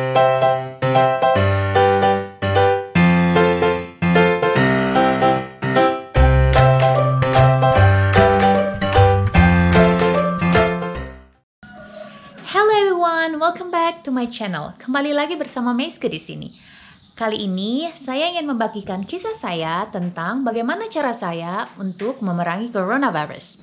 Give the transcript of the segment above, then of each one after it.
Hello everyone, welcome back to my channel. Kembali lagi bersama Meiske di sini. Kali ini saya ingin membagikan kisah saya tentang bagaimana cara saya untuk memerangi coronavirus.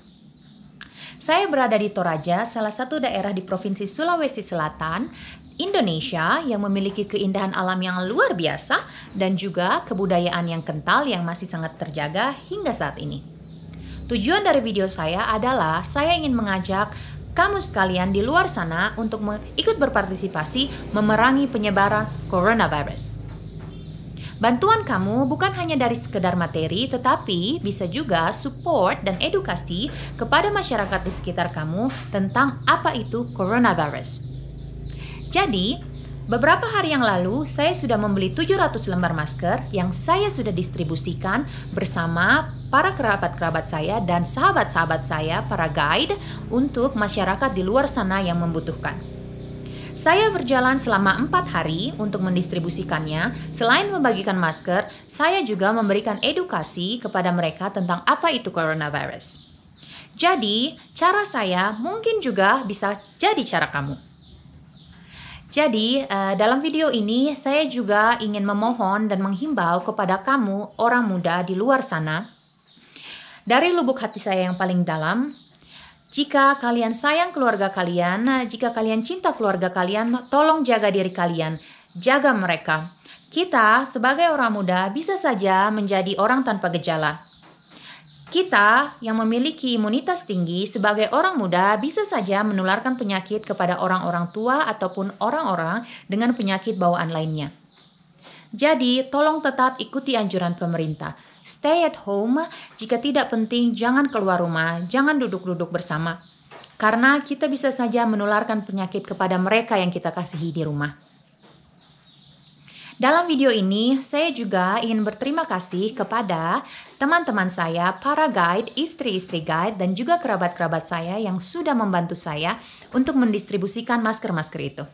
Saya berada di Toraja, salah satu daerah di Provinsi Sulawesi Selatan, Indonesia yang memiliki keindahan alam yang luar biasa dan juga kebudayaan yang kental yang masih sangat terjaga hingga saat ini. Tujuan dari video saya adalah saya ingin mengajak kamu sekalian di luar sana untuk ikut berpartisipasi memerangi penyebaran coronavirus. Bantuan kamu bukan hanya dari sekedar materi, tetapi bisa juga support dan edukasi kepada masyarakat di sekitar kamu tentang apa itu coronavirus. Jadi, beberapa hari yang lalu saya sudah membeli 700 lembar masker yang saya sudah distribusikan bersama para kerabat-kerabat saya dan sahabat-sahabat saya, para guide, untuk masyarakat di luar sana yang membutuhkan. Saya berjalan selama 4 hari untuk mendistribusikannya. Selain membagikan masker, saya juga memberikan edukasi kepada mereka tentang apa itu coronavirus. Jadi, cara saya mungkin juga bisa jadi cara kamu. Jadi, dalam video ini saya juga ingin memohon dan menghimbau kepada kamu, orang muda di luar sana, dari lubuk hati saya yang paling dalam, jika kalian sayang keluarga kalian, jika kalian cinta keluarga kalian, tolong jaga diri kalian, jaga mereka. Kita sebagai orang muda bisa saja menjadi orang tanpa gejala. Kita yang memiliki imunitas tinggi sebagai orang muda bisa saja menularkan penyakit kepada orang-orang tua ataupun orang-orang dengan penyakit bawaan lainnya. Jadi, tolong tetap ikuti anjuran pemerintah. Stay at home, jika tidak penting jangan keluar rumah, jangan duduk-duduk bersama. Karena kita bisa saja menularkan penyakit kepada mereka yang kita kasihi di rumah. Dalam video ini, saya juga ingin berterima kasih kepada teman-teman saya, para guide, istri-istri guide, dan juga kerabat-kerabat saya yang sudah membantu saya untuk mendistribusikan masker-masker itu.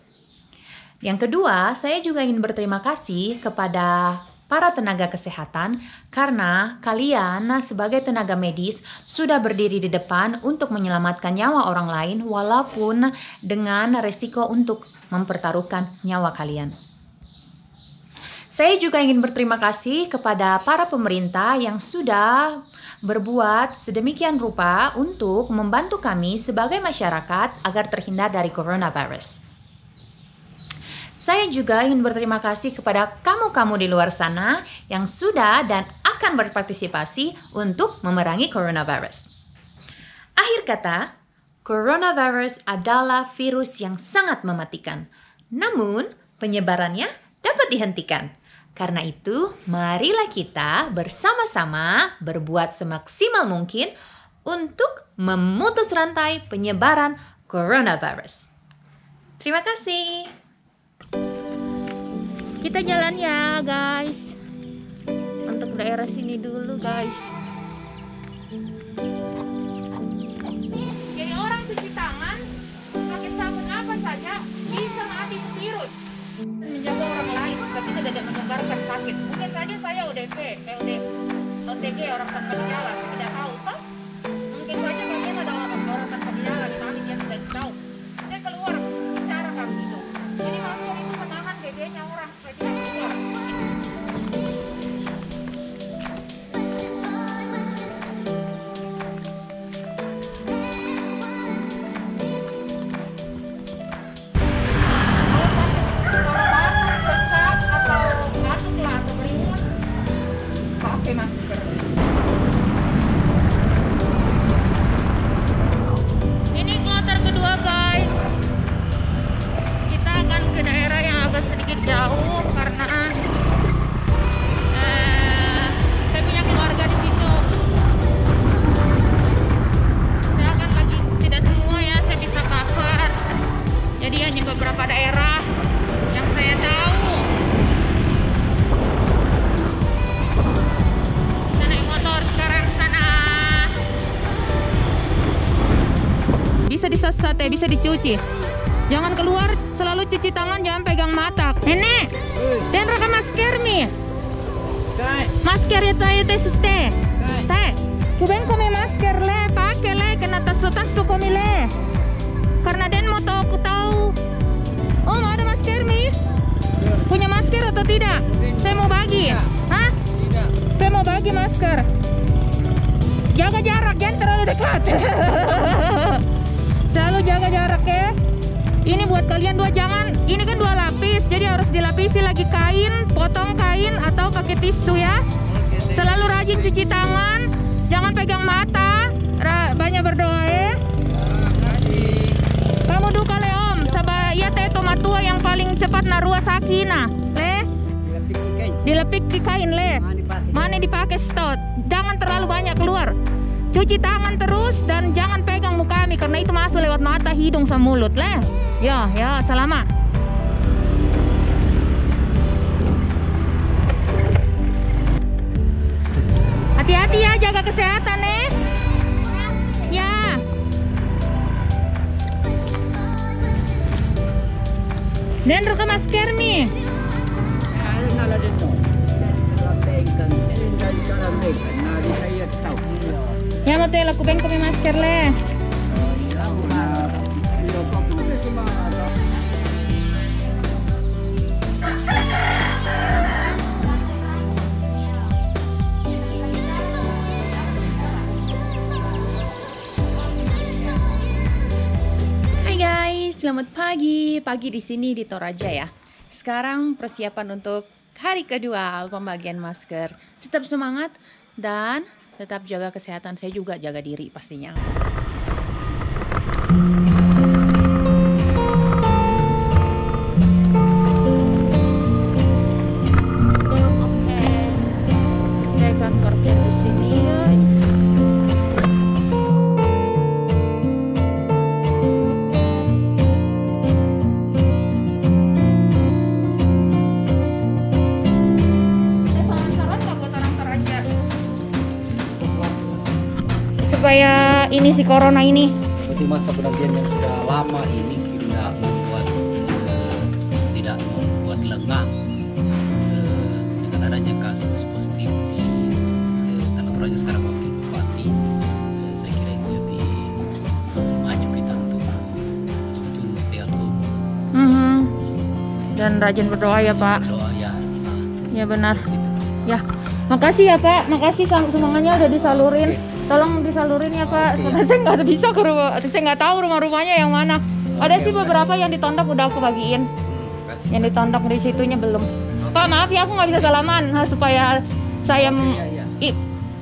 Yang kedua, saya juga ingin berterima kasih kepada para tenaga kesehatan karena kalian sebagai tenaga medis sudah berdiri di depan untuk menyelamatkan nyawa orang lain walaupun dengan resiko untuk mempertaruhkan nyawa kalian. Saya juga ingin berterima kasih kepada para pemerintah yang sudah berbuat sedemikian rupa untuk membantu kami sebagai masyarakat agar terhindar dari coronavirus. Saya juga ingin berterima kasih kepada kamu-kamu di luar sana yang sudah dan akan berpartisipasi untuk memerangi coronavirus. Akhir kata, coronavirus adalah virus yang sangat mematikan. Namun, penyebarannya dapat dihentikan. Karena itu, marilah kita bersama-sama berbuat semaksimal mungkin untuk memutus rantai penyebaran coronavirus. Terima kasih. Kita jalan ya, guys. Untuk daerah sini dulu, guys. Jadi orang cuci tangan pakai sabun apa saja bisa mati virus. Menjaga orang lain tapi tidak menyebarkan sakit. Mungkin saja saya OTG orang tanpa gejala, tidak tahu toh. Mungkin saja kalian ada orang tanpa gejala, tapi dia tidak tahu. Saya keluar cara kami itu. Jadi masker itu menahan BB-nya orang supaya tidak keluar. Ini kloter kedua, guys. Kita akan ke daerah yang agak sedikit jauh karena saya punya keluarga di situ. Saya akan bagi tidak semua ya, saya bisa cover. Jadi hanya beberapa daerah yang saya tahu. Saya naik motor sekarang sana. Bisa disate, bisa dicuci. Jangan keluar selalu selalu cuci tangan, jangan pegang mata. Nenek, dan raka masker mi. Masker itu teh suste. Teh, kubeng kome masker le, pakai le, kena tas komi le. Karena den mau tahu aku tahu. Oh, mau ada masker mi? Punya masker atau tidak? Saya mau bagi. Hah? Tidak. Saya mau bagi masker. Jaga jarak, jangan terlalu dekat. Selalu jaga jarak ya. Ini buat kalian dua, jangan. Ini kan 2 lapis, jadi harus dilapisi lagi kain, potong kain atau pakai tisu ya. Selalu rajin cuci tangan, jangan pegang mata. Banyak berdoa ya. Kamu duka le om, sabah ya teh tomatua yang paling cepat narua sakina le. Dilepik ke kain le. Mana dipakai stot. Jangan terlalu banyak keluar. Cuci tangan terus dan jangan pegang muka kami karena itu masuk lewat mata, hidung sama mulut le. Ya, selamat. Hati-hati ya, jaga kesehatan ya. Dan ruka masker mi. Ya mau tuh laku beng kami masker le. Hai guys, selamat pagi. Pagi di sini di Toraja ya. Sekarang persiapan untuk hari kedua pembagian masker. Tetap semangat dan tetap jaga kesehatan, saya juga jaga diri pastinya. Oke, saya akan parkir di sini guys. Supaya ini si corona ini. Seperti masa penantian yang sudah lama ini tidak membuat lengah dengan adanya kasus positif di Tanah Toraja sekarang wakil bupati. Saya kira itu lebih maju kita untuk betul-betul stay at home. Dan rajin berdoa ya Pak. Doa ya. Ya benar. Gitu. Ya, makasih ya Pak. Makasih semangatnya udah disalurin. Tolong disalurin ya Pak. Karena saya nggak bisa ke rumah, saya nggak tahu rumah-rumahnya yang mana. Ada sih beberapa yang ditondok udah aku bagiin. Yang ditondok di situnya belum. Pak maaf ya aku nggak bisa salaman supaya saya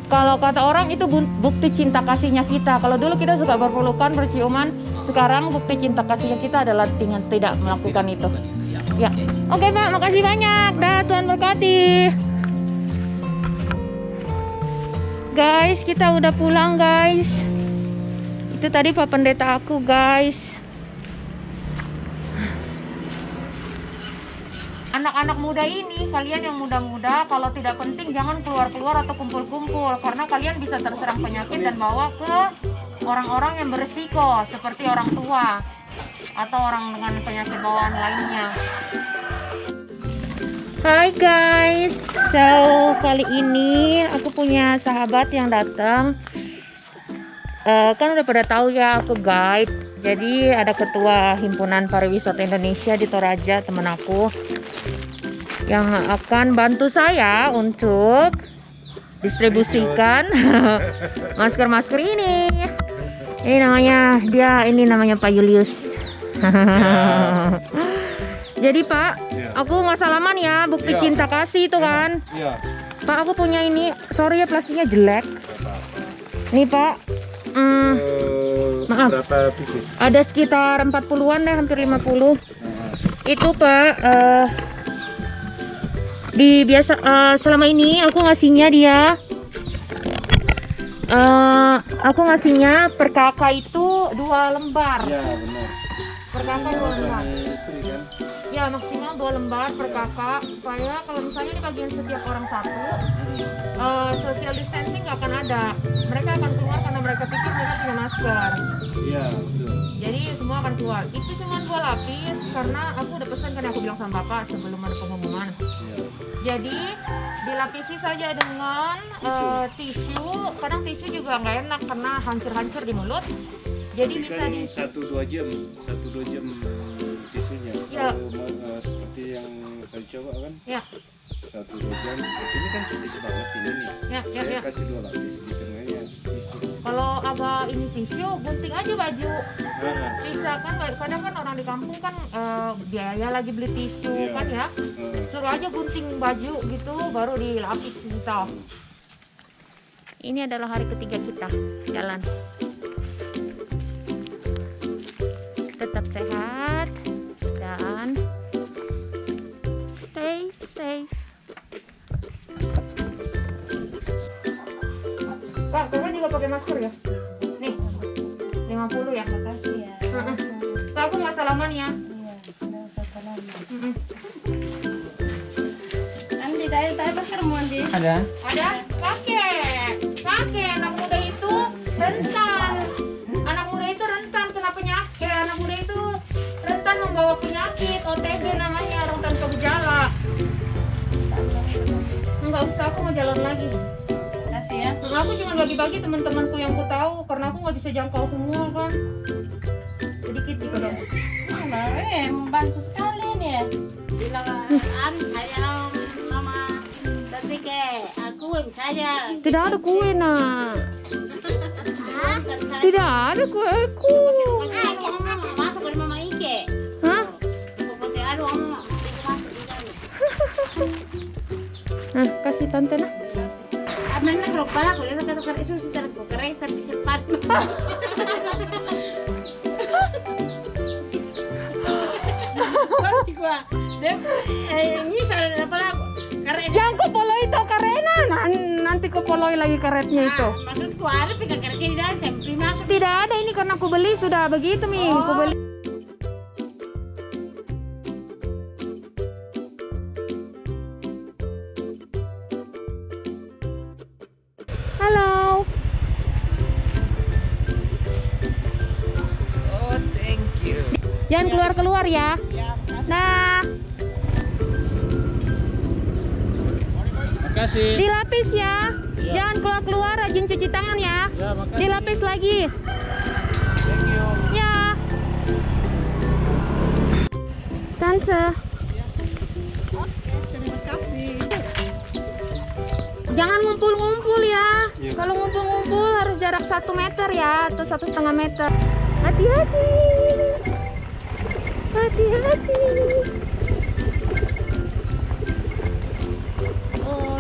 kalau kata orang itu bukti cinta kasihnya kita. Kalau dulu kita suka berpelukan, berciuman, sekarang bukti cinta kasihnya kita adalah dengan tidak melakukan itu. Ya, oke Pak, makasih banyak. Dah, Tuhan berkati. Guys, kita udah pulang guys. Itu tadi Pak Pendeta aku guys. Anak-anak muda ini, kalian yang muda-muda, kalau tidak penting jangan keluar-keluar atau kumpul-kumpul, karena kalian bisa terserang penyakit dan bawa ke orang-orang yang berisiko seperti orang tua atau orang dengan penyakit bawaan lainnya. Hai guys, so kali ini aku punya sahabat yang datang. Kan udah pada tahu ya aku guide. Jadi ada ketua Himpunan Pariwisata Indonesia di Toraja, temen aku, yang akan bantu saya untuk distribusikan masker-masker ini. Ini namanya Pak Julius. Jadi Pak, aku nggak salaman ya, bukti cinta kasih itu kan. Pak, aku punya ini, sorry ya plastiknya jelek. Nih Pak, maaf. Berapa pieces? Ada sekitar 40-an deh, hampir 50. Itu Pak, selama ini aku ngasihnya dia, aku ngasihnya per kakak itu 2 lembar. Iya benar. Per kakak 2 lembar. Istri kan? Ya maksimal 2 lembar per kakak, supaya kalau misalnya di bagian setiap orang satu, social distancing nggak akan ada. Mereka akan keluar karena mereka pikir mereka punya masker. Iya, betul. Jadi semua akan keluar. Itu cuma 2 lapis karena aku udah pesan kan, aku bilang sama bapak sebelum ada pengumuman. Iya. Jadi dilapisi saja dengan tisu. Kadang tisu juga nggak enak karena hancur-hancur di mulut. Jadi Tapi bisa kan di 1-2 jam tisunya. Ya. Kalau seperti yang saya coba kan, ya 1-2 jam. Ini kan tipis banget ini nih. ya ya Saya ya. kasih 2 lapis di tengahnya tisu. Kalau agak ini tisu, gunting aja baju. Nah, Bisa kan, kadang kan orang di kampung kan biaya lagi beli tisu Iya. kan ya. Suruh aja gunting baju gitu, baru dilapis gitu. Ini adalah hari ketiga kita jalan. Tetap sehat dan stay safe. Kak, kakak juga pakai masker ya? Nih, 50 ya. Makasih ya. Kak, aku nggak salaman ya. Iya, nggak usah salaman. Mm-mm. Andi, tayo masker mo, Andi. Ada? Ada? Pakai. Anak muda itu rentan. Anak muda itu rentan kena penyakit. Anak muda itu rentan membawa penyakit. OTG namanya, orang tanpa gejala. Enggak usah, aku mau jalan lagi. Makasih ya. Karena aku cuma bagi-bagi teman-temanku yang ku tahu, karena aku nggak bisa jangkau semua kan. Sedikit juga dong. Membantu sekali nih ya. Bilang, saya mama, tapi kayak aku bisa aja. Tidak ada kue nak. Tidak ada kueku. Masuk dari mama Ike. Hah? Pokoknya aduh, mama. Masuk di dalam. Nah, kasih tante nah. Aman na kalau pala ko ito kato kare susi tan ko kare sa pisipat. Gua. Ini sana pala ko. Kare Jangan ko poloy ito karena nanti ko poloy lagi karetnya itu. maksud ko ada pika kare di dalam siyempre masuk. Tidak ada, ini karena aku beli sudah begitu Mi. Aku beli. Halo. Oh, thank you. Jangan keluar-keluar ya. Nah, makasih. dilapis ya. Jangan keluar-keluar, rajin cuci tangan ya. Ya, makasih. Dilapis lagi. Thank you. Ya. Tante. Terima kasih. Jangan ngumpul-ngumpul ya. Iya. Kalau ngumpul-ngumpul harus jarak 1 meter ya, atau 1,5 meter. Hati-hati. Hati-hati. Oh,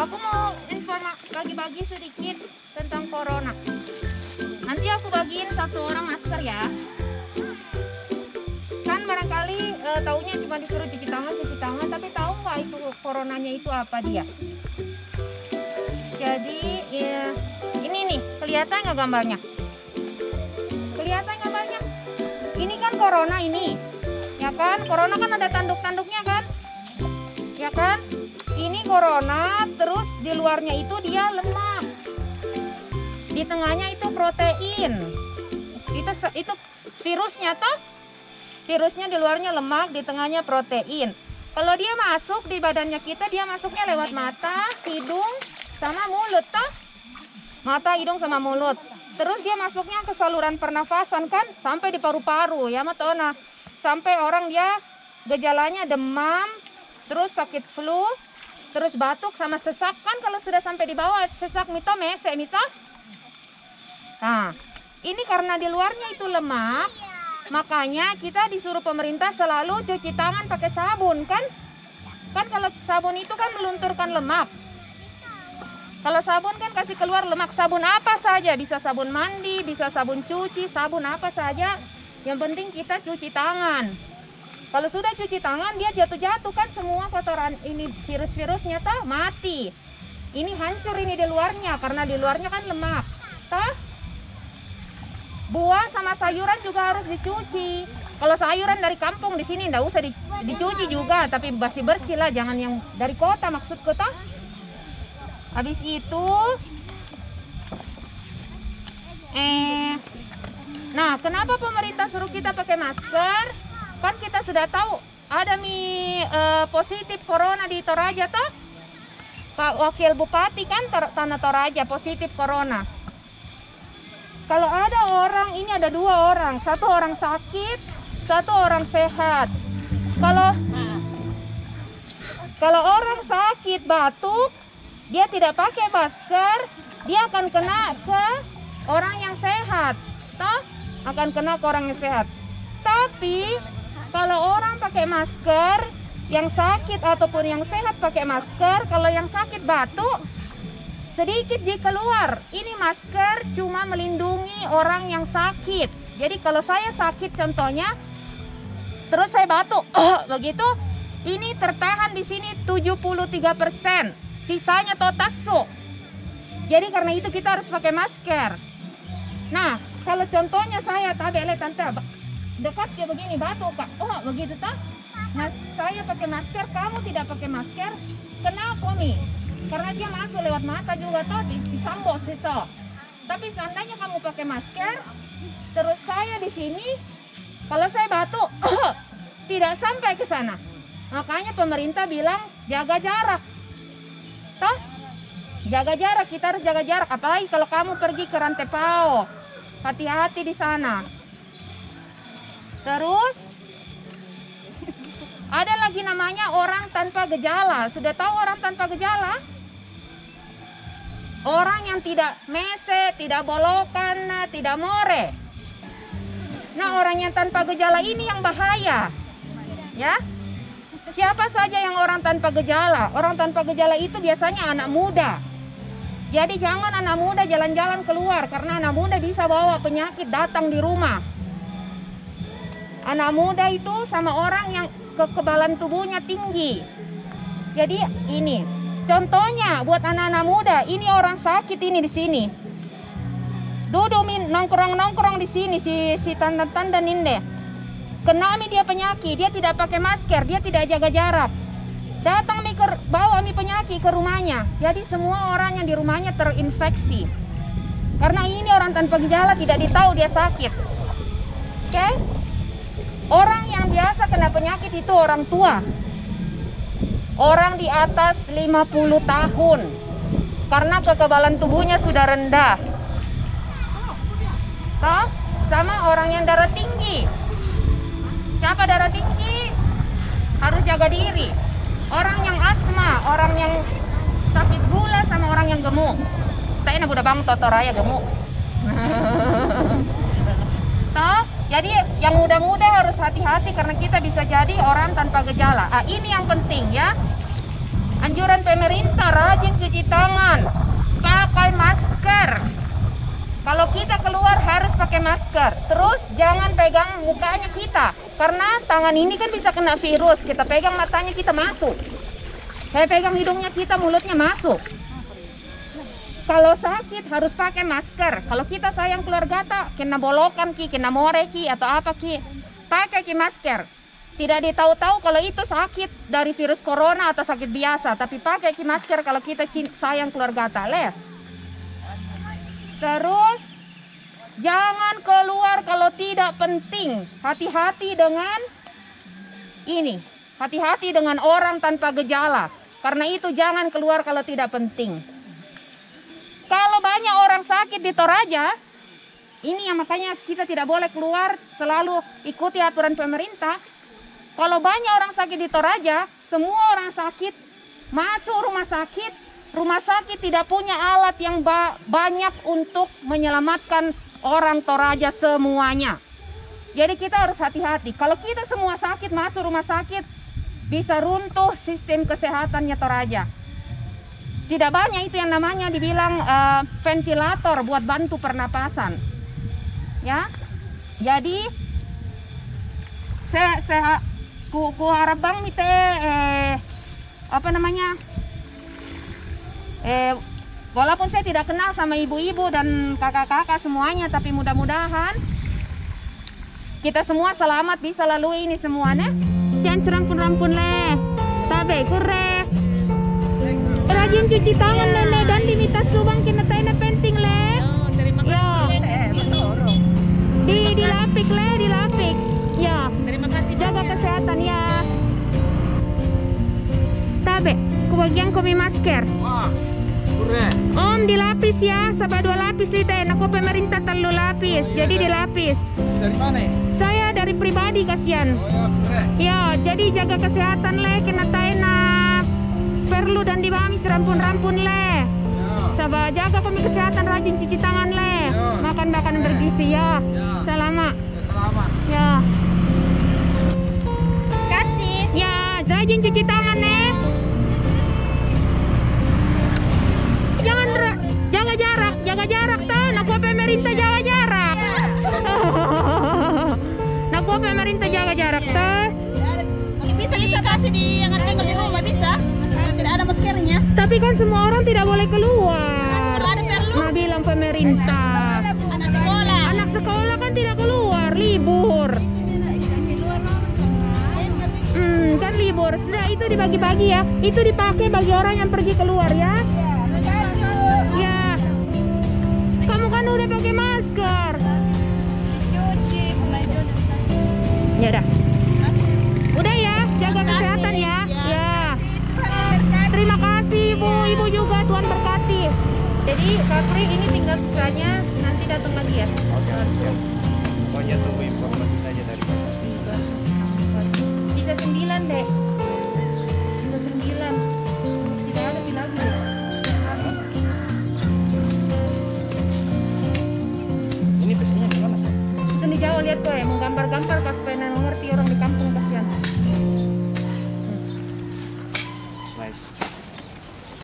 aku mau bagi-bagi sedikit tentang corona. Nanti aku bagiin 1 orang masker ya. Kan barangkali taunya cuma disuruh cuci tangan, tapi tahu nggak itu coronanya itu apa dia? Jadi ya, ini nih, kelihatan nggak gambarnya? Kelihatan gambarnya? Ini kan corona ini, ya kan? Corona kan ada tanduk-tanduknya kan? Ya kan? Ini corona, terus di luarnya itu dia lemak, di tengahnya itu protein. Itu virusnya toh? Virusnya di luarnya lemak, di tengahnya protein. Kalau dia masuk di badannya kita, dia masuknya lewat mata, hidung, sama mulut toh. Mata, hidung, sama mulut. Terus dia masuknya ke saluran pernafasan kan, sampai di paru-paru ya matona. Sampai orang dia gejalanya demam, terus sakit flu, terus batuk sama sesak kan. Kalau sudah sampai di bawah sesak mito, mesek mito. Nah, ini karena di luarnya itu lemak, makanya kita disuruh pemerintah selalu cuci tangan pakai sabun kan? Kan kalau sabun itu kan melunturkan lemak. Kalau sabun kan kasih keluar lemak. Sabun apa saja, bisa sabun mandi, bisa sabun cuci, sabun apa saja. Yang penting kita cuci tangan. Kalau sudah cuci tangan dia jatuh-jatuh kan semua kotoran ini, virus-virusnya toh mati. Ini hancur ini di luarnya karena di luarnya kan lemak. Toh? Buah sama sayuran juga harus dicuci. Kalau sayuran dari kampung di sini nggak usah dicuci juga, tapi bersih lah, jangan yang dari kota maksudku toh. Habis itu, nah kenapa pemerintah suruh kita pakai masker? Kan kita sudah tahu ada positif corona di Toraja toh. Pak Wakil Bupati kan Tanah Toraja positif corona. Kalau ada orang, ini ada 2 orang, 1 orang sakit, 1 orang sehat. Kalau orang sakit batuk, dia tidak pakai masker, dia akan kena ke orang yang sehat, toh? Akan kena ke orang yang sehat. Tapi kalau orang pakai masker, yang sakit ataupun yang sehat pakai masker, kalau yang sakit batuk, sedikit keluar. Ini masker cuma melindungi orang yang sakit. Jadi kalau saya sakit contohnya, terus saya batuk, begitu, ini tertahan di sini 73%, sisanya totaso. Jadi karena itu kita harus pakai masker. Nah, kalau contohnya saya tante dekat ya begini batuk kak, begitu toh. Nah, saya pakai masker, kamu tidak pakai masker, kenapa nih? Karena dia masuk lewat mata juga toh, disambut sisa. Tapi seandainya kamu pakai masker, terus saya di sini, kalau saya batuk, tidak sampai ke sana. Makanya pemerintah bilang jaga jarak, toh? Jaga jarak, kita harus jaga jarak. Apalagi kalau kamu pergi ke Rantepao, hati-hati di sana. Terus ada lagi namanya orang tanpa gejala. Sudah tahu orang tanpa gejala? Orang yang tidak mese, tidak bolokan, tidak more. Nah, orang yang tanpa gejala ini yang bahaya. Ya. Siapa saja yang orang tanpa gejala? Orang tanpa gejala itu biasanya anak muda. Jadi jangan anak muda jalan-jalan keluar, karena anak muda bisa bawa penyakit datang di rumah. Anak muda itu sama orang yang kekebalan tubuhnya tinggi. Jadi ini contohnya buat anak-anak muda, ini orang sakit ini di sini. Duduk nongkrong di sini si tanda-tanda ninde. Kena dia penyakit, dia tidak pakai masker, dia tidak jaga jarak. Datang bawa penyakit ke rumahnya. Jadi semua orang yang di rumahnya terinfeksi. Karena ini orang tanpa gejala, tidak ditahu dia sakit. Oke? Orang yang biasa kena penyakit itu orang tua. Orang di atas 50 tahun. Karena kekebalan tubuhnya sudah rendah. Toh? Sama orang yang darah tinggi. Siapa darah tinggi? Harus jaga diri. Orang yang asma, orang yang sakit gula, sama orang yang gemuk. Saya nak budak bang Totoraya gemuk. Toh? Jadi yang muda-muda harus hati-hati karena kita bisa jadi orang tanpa gejala. Ini yang penting ya. Anjuran pemerintah, rajin cuci tangan, pakai masker. Kalau kita keluar harus pakai masker. Terus jangan pegang mukanya kita, karena tangan ini kan bisa kena virus. Kita pegang matanya kita masuk. Saya pegang hidungnya kita, mulutnya masuk. Kalau sakit harus pakai masker. Kalau kita sayang keluarga tak, kena bolokan ki, kena more ki, atau apa ki, pakai ki masker. Tidak ditahu-tahu kalau itu sakit dari virus corona atau sakit biasa, tapi pakai ki masker kalau kita sayang keluarga tak, les. Terus jangan keluar kalau tidak penting. Hati-hati dengan ini. Hati-hati dengan orang tanpa gejala. Karena itu jangan keluar kalau tidak penting. Kalau banyak orang sakit di Toraja, ini yang makanya kita tidak boleh keluar, selalu ikuti aturan pemerintah. Kalau banyak orang sakit di Toraja, semua orang sakit masuk rumah sakit tidak punya alat yang banyak untuk menyelamatkan orang Toraja semuanya. Jadi kita harus hati-hati. Kalau kita semua sakit masuk rumah sakit, bisa runtuh sistem kesehatannya Toraja. Tidak banyak itu yang namanya dibilang ventilator buat bantu pernapasan. Ya. Jadi ku harap bang Walaupun saya tidak kenal sama ibu-ibu dan kakak-kakak semuanya, tapi mudah-mudahan kita semua selamat bisa lalui ini semuanya. Jangan serampun-rampun le. Tabe kure. Rajin cuci tangan nenek dan diminta subang kena taina penting le. Terima kasih. Dilapik le, dilapik. Ya. Terima kasih. Jaga kesehatan ya. Tabe, kubagian komi masker. Om dilapis ya, sabah 2 lapis lite. Aku pemerintah 3 lapis, jadi dilapis. Dari mana ini? Saya dari pribadi kasihan. Ya, jadi jaga kesehatan le, kena taina perlu dan dibami serampun-rampun le. Sabah jaga komi kesehatan, rajin cuci tangan le. Makan makanan bergizi ya. Selamat. Selamat. Ya. Kasih. Ya, rajin cuci tangan nih. Jangan jaga jarak tan. Aku pemerintah jaga jarak. Aku pemerintah jaga jarak tan. Bisa kasih di yang tinggal di rumah bisa. Tidak ada maskernya. Tapi kan semua orang tidak boleh keluar. Kalau ada perlu. Nah, bilang pemerintah. Anak sekolah. Anak sekolah kan tidak keluar, libur. Kan libur. Sudah itu dibagi-bagi ya. Itu dipakai bagi orang yang pergi keluar ya. Ya. Kamu kan udah pakai masker. Ya udah. Udah ya, jaga kesehatan ya. Ya. Terima kasih Bu, Ibu juga Tuhan berkati. Jadi Kapri ini tinggal sisanya, nanti datang lagi ya. Oke, ya. Pokoknya tunggu informasi saja dari Bapak. Bisa 9 deh. Bisa 9. Tidak ada lebih lagi deh. Ini pesannya di mana? Itu di Jawa lihat kok ya, menggambar-gambar pas pena